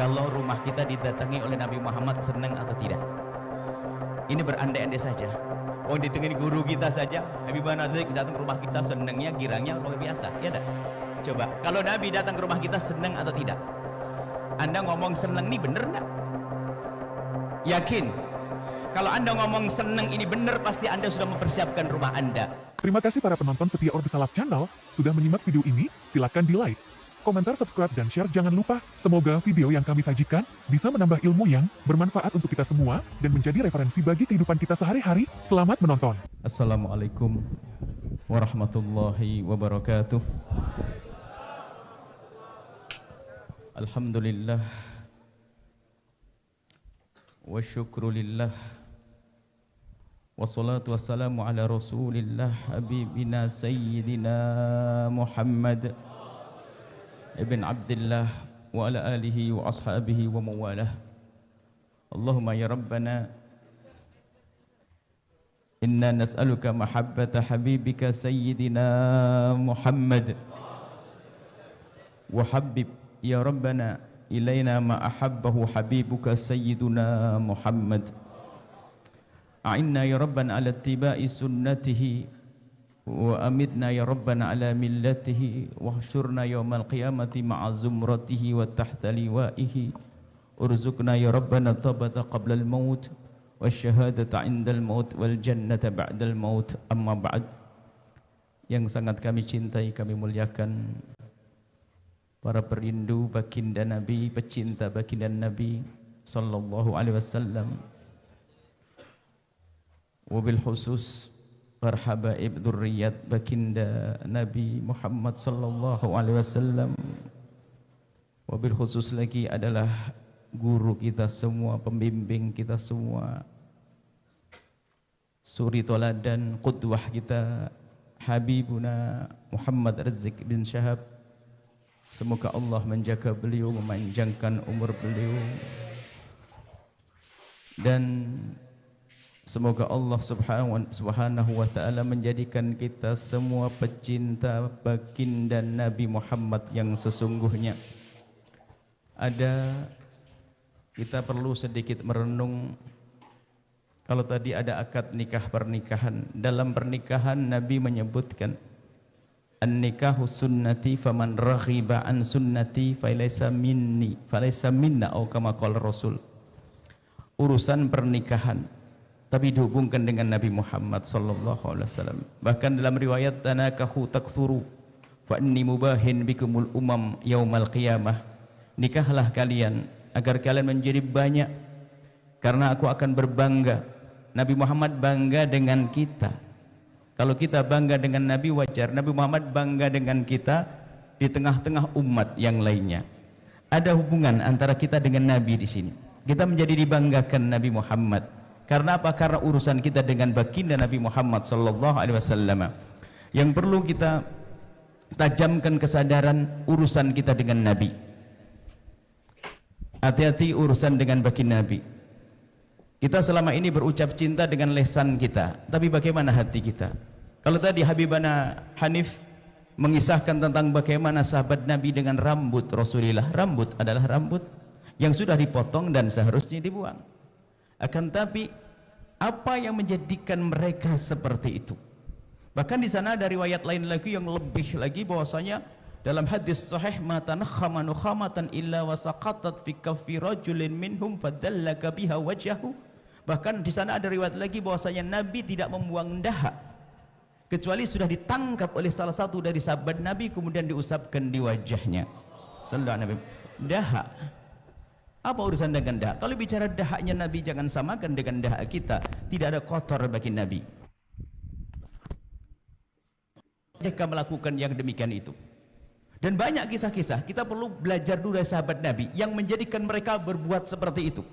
kalau rumah kita didatangi oleh Nabi Muhammad, senang atau tidak? Ini berandai-andai saja. Oh, ditengin guru kita saja, Habib Nazik datang ke rumah kita, senangnya girangnya luar biasa, ya enggak? Coba, kalau Nabi datang ke rumah kita, senang atau tidak? Anda ngomong senang ini bener enggak? Yakin? Kalau Anda ngomong senang ini benar, pasti Anda sudah mempersiapkan rumah Anda. Terima kasih para penonton setia Orbe Salaf Channel, sudah menyimak video ini, silakan di like, komentar, subscribe, dan share jangan lupa. Semoga video yang kami sajikan bisa menambah ilmu yang bermanfaat untuk kita semua dan menjadi referensi bagi kehidupan kita sehari-hari. Selamat menonton. Assalamualaikum warahmatullahi wabarakatuh. Alhamdulillah wa syukrulillah. Wassalatu wassalamu ala rasulillah habibina sayyidina Muhammad ibn Abdillah wa ala alihi wa ashabihi wa mawalah. Allahumma ya Rabbana inna nas'aluka mahabbata habibika sayyidina Muhammad wa habib ya Rabbana ilayna ma ahabbahu habibuka sayyiduna Muhammad. A'inna ya Rabbana ala ittiba'i sunnatihi wa amitna ya Rabbana ala millatihi wahsyurna yawmal qiyamati ma'a zumratihi wa tahta liwa'ihi urzuqna ya Rabbana tabata qabla al-maut wa syahadata 'inda al-maut wal jannata ba'da al-maut. Amma ba'd. Yang sangat kami cintai, kami muliakan para perindu baginda Nabi, pecinta baginda Nabi sallallahu alaihi wasallam, wabil khusus para habaib dzurriyyat baginda Nabi Muhammad sallallahu alaihi wasallam, wabil khusus lagi adalah guru kita semua, pembimbing kita semua, suri toladan qudwah kita Habibuna Muhammad Rizq bin Syahab. Semoga Allah menjaga beliau, memanjangkan umur beliau, dan semoga Allah subhanahu wa ta'ala menjadikan kita semua pecinta baginda Nabi Muhammad yang sesungguhnya. Kita perlu sedikit merenung. Kalau tadi ada akad nikah pernikahan, dalam pernikahan Nabi menyebutkan an-nikahu sunnati faman raghiba an sunnati falaysa minna atau kama qala Rasul. Urusan pernikahan tapi dihubungkan dengan Nabi Muhammad sallallahu alaihi wasallam. Bahkan dalam riwayat tanakahu takthuru fa inni mubahin bikumul umam yaumal qiyamah. Nikahlah kalian agar kalian menjadi banyak karena aku akan berbangga. Nabi Muhammad bangga dengan kita. Kalau kita bangga dengan Nabi wajar, Nabi Muhammad bangga dengan kita di tengah-tengah umat yang lainnya. Ada hubungan antara kita dengan Nabi di sini. Kita menjadi dibanggakan Nabi Muhammad. Karena apa? Karena urusan kita dengan baginda Nabi Muhammad sallallahu alaihi wasallam. Yang perlu kita tajamkan kesadaran urusan kita dengan Nabi. Hati-hati urusan dengan baginda Nabi. Kita selama ini berucap cinta dengan lisan kita, tapi bagaimana hati kita? Kalau tadi Habibana Hanif mengisahkan tentang bagaimana sahabat Nabi dengan rambut Rasulullah. Rambut adalah rambut yang sudah dipotong dan seharusnya dibuang. Akan tapi apa yang menjadikan mereka seperti itu? Bahkan di sana ada riwayat lain lagi yang lebih lagi, bahwasanya dalam hadis sahih ma tanakhama nukhamatan illa wasaqatat fi kaffi rajulin minhum fadallaka biha wajhahu. Bahkan di sana ada riwayat lagi bahwasanya Nabi tidak membuang dahak kecuali sudah ditangkap oleh salah satu dari sahabat Nabi kemudian diusapkan di wajahnya. Sallallahu alaihi wasallam. Dahak. Apa urusan dengan dahak? Kalau bicara dahaknya Nabi, jangan samakan dengan dahak kita. Tidak ada kotor bagi Nabi. Jika melakukan yang demikian itu. Dan banyak kisah-kisah, kita perlu belajar dulu dari sahabat Nabi yang menjadikan mereka berbuat seperti itu.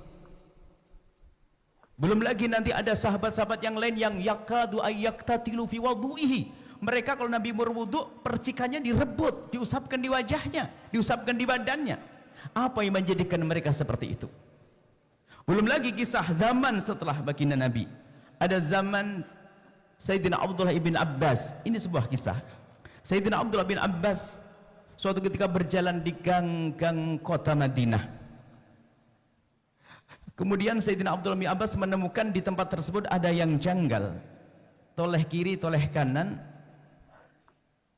Belum lagi nanti ada sahabat-sahabat yang lain yang yakadu ayyaktatilu fi wudu'ihi. Mereka kalau Nabi berwudu, percikannya direbut, diusapkan di wajahnya, diusapkan di badannya. Apa yang menjadikan mereka seperti itu? Belum lagi kisah zaman setelah baginda Nabi. Ada zaman Sayyidina Abdullah ibn Abbas. Ini sebuah kisah. Sayyidina Abdullah bin Abbas suatu ketika berjalan di gang-gang kota Madinah. Kemudian Sayyidina Abdullah bin Abbas menemukan di tempat tersebut ada yang janggal, toleh kiri toleh kanan,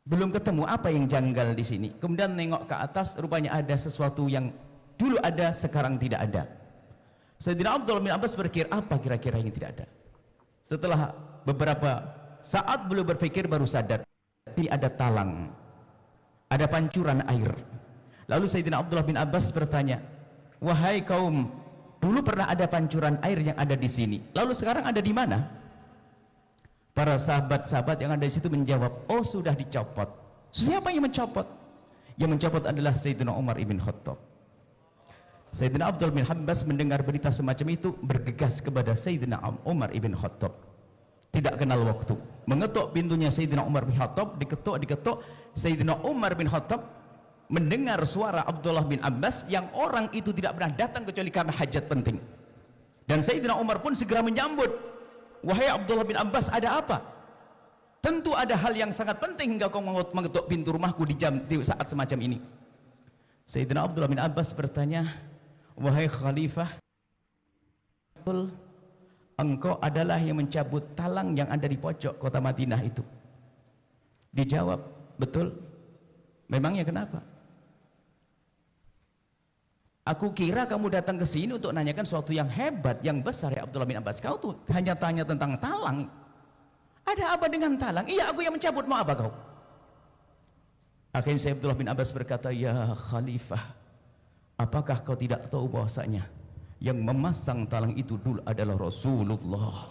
belum ketemu apa yang janggal di sini. Kemudian nengok ke atas, rupanya ada sesuatu yang dulu ada sekarang tidak ada. Sayyidina Abdullah bin Abbas berpikir, apa kira-kira yang tidak ada? Setelah beberapa saat beliau berpikir, baru sadar ini ada talang, ada pancuran air. Lalu Sayyidina Abdullah bin Abbas bertanya, wahai kaum, dulu pernah ada pancuran air yang ada di sini, lalu sekarang ada di mana? Para sahabat-sahabat yang ada di situ menjawab, oh sudah dicopot. Siapa yang mencopot? Yang mencopot adalah Sayyidina Umar ibn Khattab. Sayyidina Abdullah bin Abbas mendengar berita semacam itu, bergegas kepada Sayyidina Umar ibn Khattab. Tidak kenal waktu, mengetuk pintunya Sayyidina Umar bin Khattab, diketuk. Sayyidina Umar bin Khattab mendengar suara Abdullah bin Abbas yang orang itu tidak pernah datang kecuali karena hajat penting. Dan Sayyidina Umar pun segera menyambut, wahai Abdullah bin Abbas, ada apa? Tentu ada hal yang sangat penting hingga kau mengetuk pintu rumahku di saat semacam ini. Sayyidina Abdullah bin Abbas bertanya, wahai Khalifah, engkau adalah yang mencabut talang yang ada di pojok kota Madinah itu? Dijawab, betul. Memangnya kenapa? Aku kira kamu datang ke sini untuk nanyakan sesuatu yang hebat, yang besar, ya Abdullah bin Abbas. Kau tuh hanya tanya tentang talang. Ada apa dengan talang? Iya, aku yang mencabut, mau apa kau? Akhirnya Sayyidina Abdullah bin Abbas berkata, ya Khalifah, apakah kau tidak tahu bahwasanya yang memasang talang itu dulu adalah Rasulullah?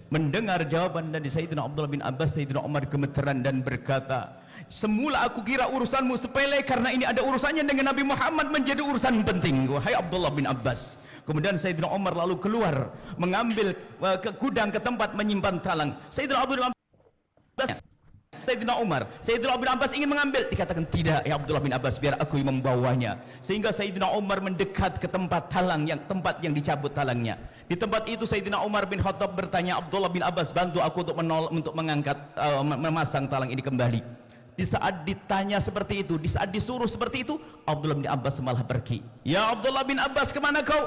Mendengar jawaban dari Sayyidina Abdullah bin Abbas, Sayyidina Umar gemeteran dan berkata, semula aku kira urusanmu sepele, karena ini ada urusannya dengan Nabi Muhammad menjadi urusan penting, wahai Abdullah bin Abbas. Kemudian Sayyidina Umar lalu keluar mengambil ke gudang, ke tempat menyimpan talang. Sayyidina Abdullah bin Abbas, Sayyidina bin Abbas ingin mengambil, dikatakan tidak ya Abdullah bin Abbas, biar aku yang membawanya. Sehingga Sayyidina Umar mendekat ke tempat talang, tempat yang dicabut talangnya. Di tempat itu Sayyidina Umar bin Khattab bertanya, Abdullah bin Abbas, bantu aku untuk mengangkat, memasang talang ini kembali. Di saat ditanya seperti itu, di saat disuruh seperti itu, Abdullah bin Abbas malah pergi. Ya Abdullah bin Abbas, kemana kau?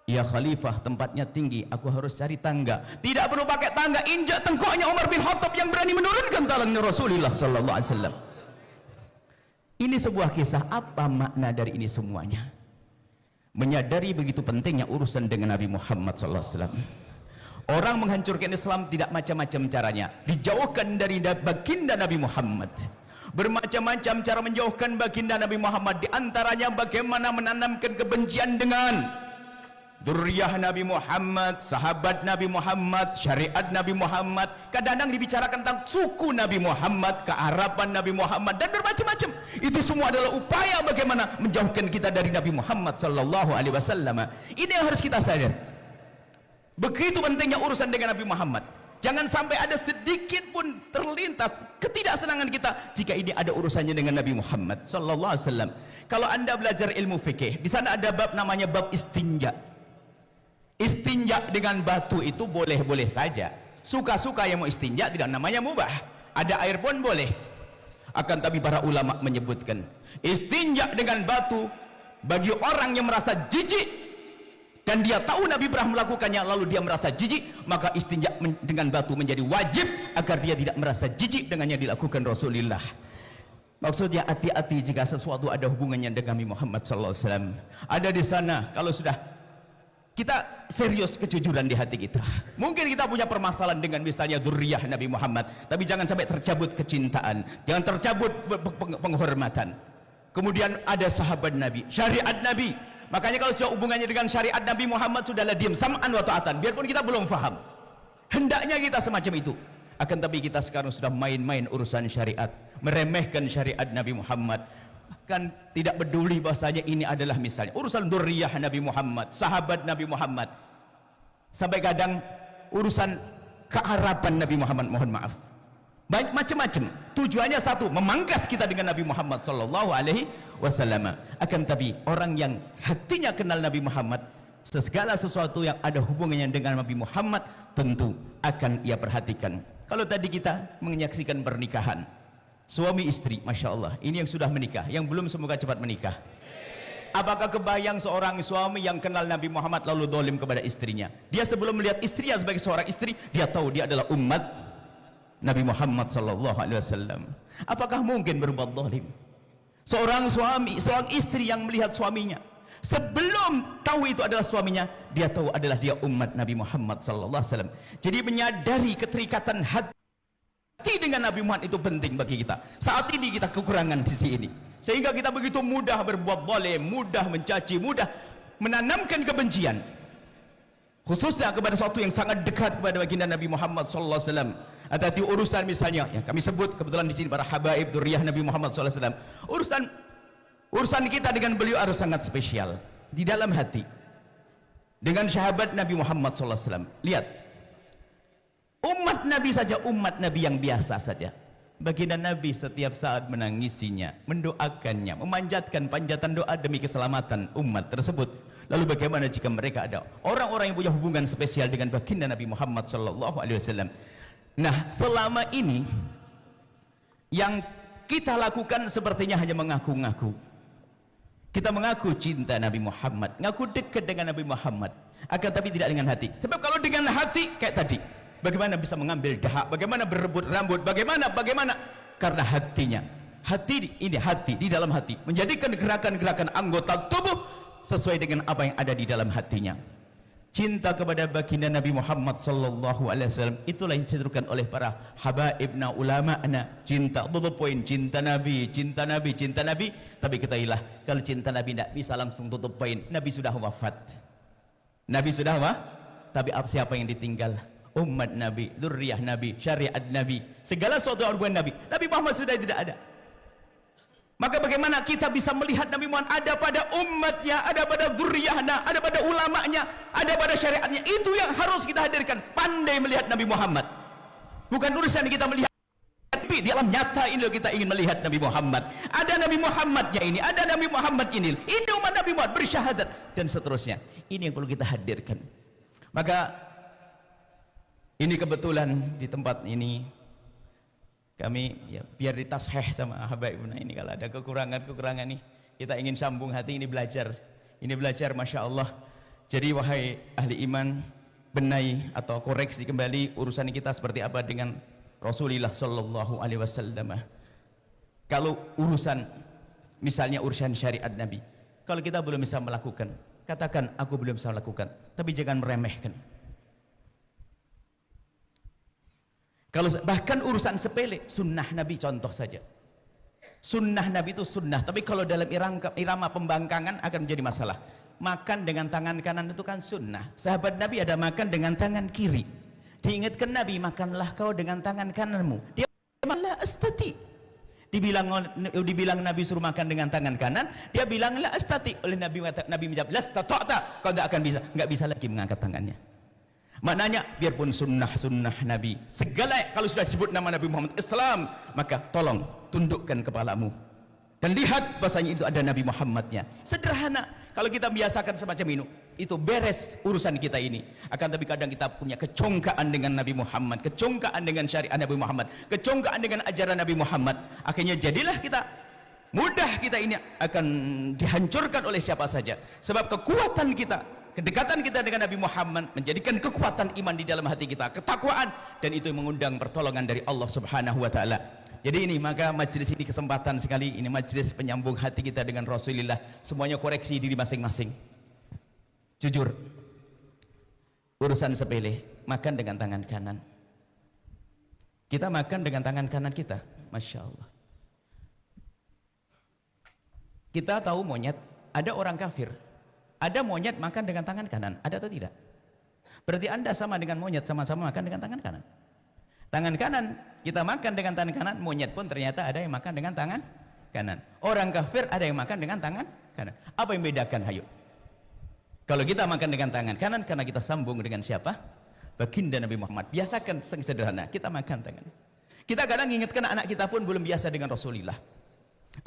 Ya Khalifah, tempatnya tinggi, aku harus cari tangga. Tidak perlu pakai tangga, injak tengkoknya Umar bin Khattab yang berani menurunkan talangnya Rasulullah sallallahu alaihi wasallam. Ini sebuah kisah. Apa makna dari ini semuanya? Menyadari begitu pentingnya urusan dengan Nabi Muhammad sallallahu alaihi wasallam. Orang menghancurkan Islam tidak macam-macam caranya. Dijauhkan dari baginda Nabi Muhammad. Bermacam-macam cara menjauhkan baginda Nabi Muhammad. Di antaranya bagaimana menanamkan kebencian dengan dzurriyyah Nabi Muhammad, sahabat Nabi Muhammad, syariat Nabi Muhammad. Kadang-kadang dibicarakan tentang suku Nabi Muhammad, kearaban Nabi Muhammad, dan bermacam-macam. Itu semua adalah upaya bagaimana menjauhkan kita dari Nabi Muhammad sallallahu alaihi wasallam. Ini yang harus kita sadar. Begitu pentingnya urusan dengan Nabi Muhammad. Jangan sampai ada sedikit pun terlintas ketidaksenangan kita jika ini ada urusannya dengan Nabi Muhammad sallallahu alaihi wasallam. Kalau Anda belajar ilmu fikih, di sana ada bab namanya bab istinja. Istinja dengan batu itu boleh-boleh saja. Suka-suka yang mau istinja, tidak namanya mubah. Ada air pun boleh. Akan tapi para ulama menyebutkan istinja dengan batu bagi orang yang merasa jijik dan dia tahu Nabi pernah melakukannya lalu dia merasa jijik, maka istinja dengan batu menjadi wajib agar dia tidak merasa jijik dengan yang dilakukan Rasulullah. Maksudnya hati-hati jika sesuatu ada hubungannya dengan Nabi Muhammad sallallahu alaihi wasallam. Ada di sana, kalau sudah kita serius kejujuran di hati kita, mungkin kita punya permasalahan dengan misalnya dzurriyyah Nabi Muhammad, tapi jangan sampai tercabut kecintaan, jangan tercabut penghormatan. Kemudian ada sahabat Nabi, syariat Nabi. Makanya kalau sudah hubungannya dengan syariat Nabi Muhammad, sudahlah diam, sam'an wa ta'atan, biarpun kita belum faham. Hendaknya kita semacam itu. Akan tapi kita sekarang sudah main-main urusan syariat, meremehkan syariat Nabi Muhammad, kan tidak peduli bahasanya ini adalah misalnya urusan dzurriyyah Nabi Muhammad, sahabat Nabi Muhammad, sampai kadang urusan kearaban Nabi Muhammad, mohon maaf, banyak macam-macam. Tujuannya satu, memangkas kita dengan Nabi Muhammad sallallahu alaihi wasallam. Akan tapi orang yang hatinya kenal Nabi Muhammad, segala sesuatu yang ada hubungannya dengan Nabi Muhammad tentu akan ia perhatikan. Kalau tadi kita menyaksikan pernikahan suami istri, masya Allah, ini yang sudah menikah, yang belum semoga cepat menikah. Apakah kebayang seorang suami yang kenal Nabi Muhammad lalu dolim kepada istrinya? Dia sebelum melihat istrinya sebagai seorang istri, dia tahu dia adalah umat Nabi Muhammad sallallahu alaihi wasallam. Apakah mungkin berbuat dolim? Seorang suami, seorang istri yang melihat suaminya, sebelum tahu itu adalah suaminya, dia tahu adalah dia umat Nabi Muhammad sallallahu alaihi wasallam. Jadi menyadari keterikatan hati dengan Nabi Muhammad itu penting bagi kita. Saat ini kita kekurangan sisi ini, sehingga kita begitu mudah berbuat zalim, mudah mencaci, mudah menanamkan kebencian, khususnya kepada sesuatu yang sangat dekat kepada baginda Nabi Muhammad sallallahu alaihi wasallam. Hati-hati urusan misalnya yang kami sebut kebetulan di sini para habaib dzurriyyah Nabi Muhammad sallallahu alaihi wasallam. Urusan kita dengan beliau harus sangat spesial di dalam hati. Dengan sahabat Nabi Muhammad sallallahu alaihi wasallam. Lihat. Umat Nabi saja, umat Nabi yang biasa saja. Baginda Nabi setiap saat menangisinya, mendoakannya, memanjatkan panjatan doa demi keselamatan umat tersebut. Lalu bagaimana jika mereka ada orang-orang yang punya hubungan spesial dengan baginda Nabi Muhammad sallallahu alaihi wasallam? Nah, selama ini yang kita lakukan sepertinya hanya mengaku-ngaku. Kita mengaku cinta Nabi Muhammad, ngaku dekat dengan Nabi Muhammad, akan tapi tidak dengan hati. Sebab kalau dengan hati kayak tadi, bagaimana bisa mengambil dahak, bagaimana berebut rambut, bagaimana karena hatinya. Hati ini, hati di dalam hati menjadikan gerakan-gerakan anggota tubuh sesuai dengan apa yang ada di dalam hatinya. Cinta kepada baginda Nabi Muhammad sallallahu alaihi wasallam itulah yang diserukan oleh para habaibna ulama'na. Cinta, to the point, cinta Nabi, cinta Nabi, cinta Nabi. Tapi ketahuilah, kalau cinta Nabi tidak bisa langsung tutup poin. Nabi sudah wafat. Nabi sudah tapi siapa yang ditinggal? Umat Nabi, dzurriyyah Nabi, syariat Nabi, segala sesuatu hubungan Nabi. Nabi Muhammad sudah tidak ada. Maka bagaimana kita bisa melihat Nabi Muhammad ada pada umatnya, ada pada dzurriyyahnya, ada pada ulamanya, ada pada syariatnya. Itu yang harus kita hadirkan. Pandai melihat Nabi Muhammad. Bukan urusan kita melihat, tapi di alam nyata ini kita ingin melihat Nabi Muhammad. Ada Nabi Muhammadnya ini, ada Nabi Muhammad ini. Ini umat Nabi Muhammad bersyahadat dan seterusnya. Ini yang perlu kita hadirkan. Maka ini kebetulan di tempat ini kami ya, biar ditasheh sama habaibuna ini, kalau ada kekurangan nih kita ingin sambung hati ini belajar Masya Allah. Jadi wahai ahli iman, benahi atau koreksi kembali urusan kita seperti apa dengan Rasulullah sallallahu alaihi wasallam. Kalau urusan misalnya urusan syariat Nabi, kalau kita belum bisa melakukan, katakan aku belum bisa melakukan, tapi jangan meremehkan. Kalau bahkan urusan sepele, sunnah Nabi contoh saja. Sunnah Nabi itu sunnah, tapi kalau dalam irama pembangkangan akan menjadi masalah. Makan dengan tangan kanan itu kan sunnah. Sahabat Nabi ada makan dengan tangan kiri. Diingatkan Nabi, makanlah kau dengan tangan kananmu. Dia malah astati. Dibilang Nabi suruh makan dengan tangan kanan, dia bilang la astati. Oleh Nabi menjawab, la stata'ta, kau tidak akan bisa, nggak bisa lagi mengangkat tangannya. Maknanya biarpun sunnah Nabi, segala kalau sudah disebut nama Nabi Muhammad Islam, maka tolong tundukkan kepalamu dan lihat bahasanya itu ada Nabi Muhammadnya. Sederhana. Kalau kita biasakan semacam itu beres urusan kita ini. Akan tapi kadang kita punya kecongkaan dengan Nabi Muhammad, kecongkaan dengan syariat Nabi Muhammad, kecongkaan dengan ajaran Nabi Muhammad. Akhirnya jadilah kita mudah, kita ini akan dihancurkan oleh siapa saja. Sebab kekuatan kita, kedekatan kita dengan Nabi Muhammad menjadikan kekuatan iman di dalam hati kita, ketakwaan, dan itu mengundang pertolongan dari Allah Subhanahu wa taala. Jadi ini, maka majelis ini kesempatan sekali, ini majelis penyambung hati kita dengan Rasulullah. Semuanya koreksi diri masing-masing. Jujur. Urusan sepele, makan dengan tangan kanan. Kita makan dengan tangan kanan kita, Masya Allah. Kita tahu monyet, ada orang kafir, ada monyet makan dengan tangan kanan, ada atau tidak? Berarti Anda sama dengan monyet, sama-sama makan dengan tangan kanan. Tangan kanan kita makan dengan tangan kanan, monyet pun ternyata ada yang makan dengan tangan kanan. Orang kafir ada yang makan dengan tangan kanan. Apa yang membedakan? Hayo. Kalau kita makan dengan tangan kanan karena kita sambung dengan siapa? Baginda Nabi Muhammad. Biasakan sederhana, kita makan tangan. Kita kadang ingatkan anak kita pun belum biasa dengan Rasulullah.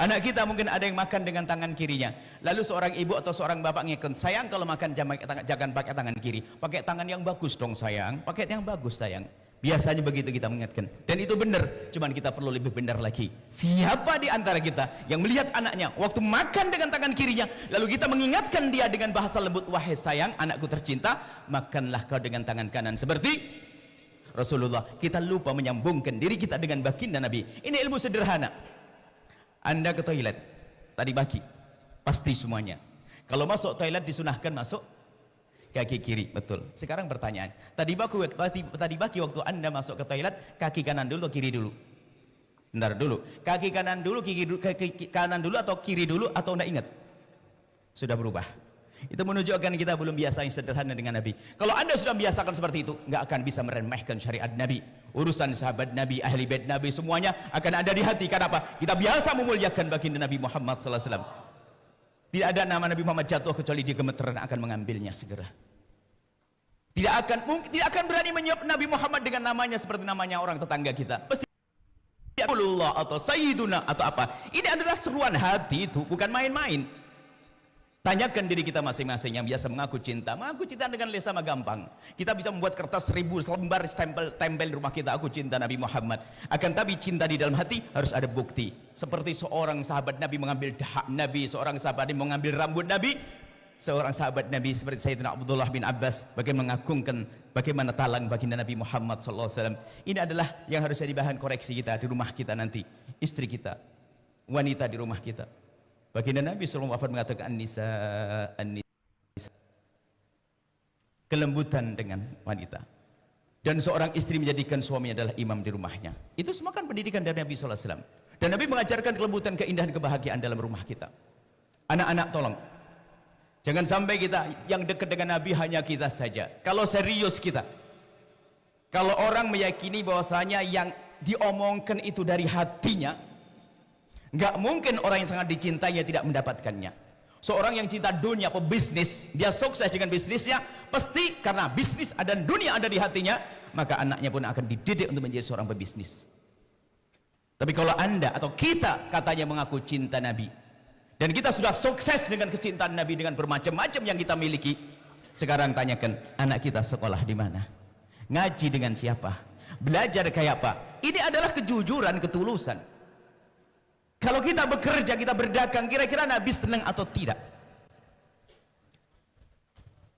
Anak kita mungkin ada yang makan dengan tangan kirinya. Lalu seorang ibu atau seorang bapak ngingatkan, sayang kalau makan jangan pakai tangan kiri. Pakai tangan yang bagus dong sayang. Pakai yang bagus sayang. Biasanya begitu kita mengingatkan, dan itu benar, cuman kita perlu lebih benar lagi. Siapa di antara kita yang melihat anaknya waktu makan dengan tangan kirinya, lalu kita mengingatkan dia dengan bahasa lembut, wahai sayang, anakku tercinta, makanlah kau dengan tangan kanan seperti Rasulullah. Kita lupa menyambungkan diri kita dengan baginda Nabi. Ini ilmu sederhana. Anda ke toilet tadi pagi, pasti semuanya kalau masuk toilet disunahkan masuk kaki kiri, betul. Sekarang pertanyaan, tadi pagi waktu Anda masuk ke toilet, kaki kanan dulu atau kiri dulu? Bentar dulu, kaki kanan dulu, kaki kanan dulu atau kiri dulu, atau Anda ingat? Sudah berubah. Itu menunjukkan kita belum biasa yang sederhana dengan Nabi. Kalau Anda sudah biasakan seperti itu, nggak akan bisa meremehkan syariat Nabi. Urusan sahabat Nabi, ahli bait Nabi, semuanya akan ada di hati. Kenapa? Kita biasa memuliakan baginda Nabi Muhammad SAW. Tidak ada nama Nabi Muhammad jatuh kecuali dia gemeteran akan mengambilnya segera. Tidak akan berani menyebut Nabi Muhammad dengan namanya seperti namanya orang tetangga kita. Pasti Allah atau Sayyiduna atau apa. Ini adalah seruan hati, itu bukan main-main. Tanyakan diri kita masing-masing yang biasa mengaku cinta. Mengaku cinta dengan sama gampang. Kita bisa membuat kertas 1000 lembar tempel di rumah kita, aku cinta Nabi Muhammad. Akan tapi cinta di dalam hati harus ada bukti. Seperti seorang sahabat Nabi mengambil dahak Nabi, seorang sahabat Nabi mengambil rambut Nabi, seorang sahabat Nabi seperti Sayyidina Abdullah bin Abbas bagaimana mengagungkan, bagaimana talang baginda Nabi Muhammad SAW. Ini adalah yang harus jadi bahan koreksi kita di rumah kita nanti. Istri kita, wanita di rumah kita. Baginda Nabi SAW mengatakan an-nisa, kelembutan dengan wanita, dan seorang istri menjadikan suaminya adalah imam di rumahnya. Itu semua kan pendidikan dari Nabi SAW. Dan Nabi mengajarkan kelembutan, keindahan, kebahagiaan dalam rumah kita. Anak-anak tolong, jangan sampai kita yang dekat dengan Nabi hanya kita saja. Kalau serius kita, kalau orang meyakini bahwasanya yang diomongkan itu dari hatinya, nggak mungkin orang yang sangat dicintainya tidak mendapatkannya. Seorang yang cinta dunia, pebisnis, dia sukses dengan bisnisnya, pasti karena bisnis dan dunia ada di hatinya, maka anaknya pun akan dididik untuk menjadi seorang pebisnis. Tapi kalau Anda atau kita katanya mengaku cinta Nabi, dan kita sudah sukses dengan kecintaan Nabi dengan bermacam-macam yang kita miliki, sekarang tanyakan, anak kita sekolah di mana? Ngaji dengan siapa? Belajar kayak apa? Ini adalah kejujuran, ketulusan. Kalau kita bekerja, kita berdagang, kira-kira Nabi senang atau tidak?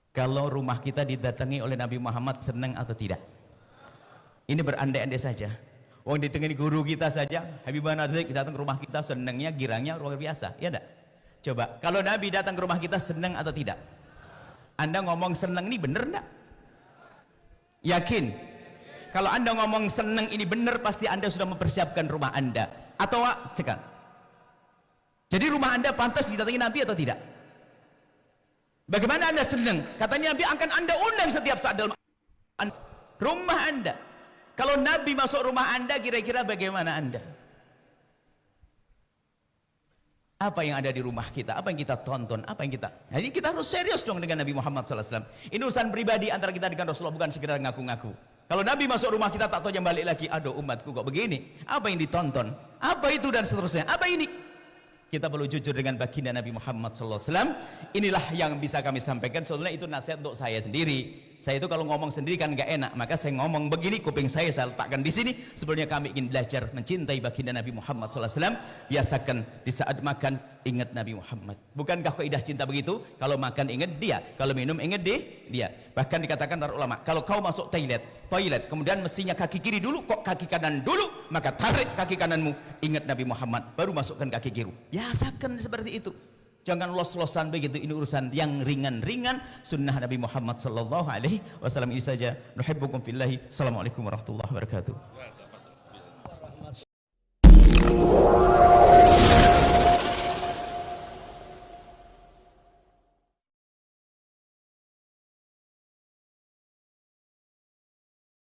Kalau rumah kita didatangi oleh Nabi Muhammad, senang atau tidak? Ini berandai-andai saja. Wong ditemani guru kita saja, Habibah Nazik datang ke rumah kita, senangnya, girangnya luar biasa, ya enggak? Coba, kalau Nabi datang ke rumah kita, senang atau tidak? Anda ngomong senang ini benar enggak? Yakin? Kalau Anda ngomong senang ini benar, pasti Anda sudah mempersiapkan rumah Anda. Atau cekal. Jadi rumah Anda pantas didatangi Nabi atau tidak? Bagaimana Anda senang? Katanya Nabi akan Anda undang setiap saat dalam rumah Anda. Kalau Nabi masuk rumah Anda, kira-kira bagaimana Anda? Apa yang ada di rumah kita? Apa yang kita tonton? Apa yang kita? Jadi kita harus serius dong dengan Nabi Muhammad SAW. Ini urusan pribadi antara kita dengan Rasulullah, bukan sekedar ngaku-ngaku. Kalau Nabi masuk rumah kita, tak tahu yang balik lagi, aduh umatku kok begini, apa yang ditonton, apa itu dan seterusnya, apa ini? Kita perlu jujur dengan baginda Nabi Muhammad SAW. Inilah yang bisa kami sampaikan. Soalnya itu nasihat untuk saya sendiri. Saya itu kalau ngomong sendiri kan nggak enak, maka saya ngomong begini, kuping saya letakkan di sini. Sebelumnya kami ingin belajar mencintai baginda Nabi Muhammad SAW. Biasakan di saat makan ingat Nabi Muhammad. Bukankah kaidah cinta begitu? Kalau makan ingat dia, kalau minum ingat dia. Bahkan dikatakan para ulama, kalau kau masuk toilet, kemudian mestinya kaki kiri dulu, kok kaki kanan dulu, maka tarik kaki kananmu, ingat Nabi Muhammad, baru masukkan kaki kiri. Biasakan seperti itu. Jangan los-losan begitu. Ini urusan yang ringan-ringan, sunnah Nabi Muhammad sallallahu alaihi wasallam. Ini saja. Nuhibbukum fillahi. Assalamualaikum warahmatullahi wabarakatuh.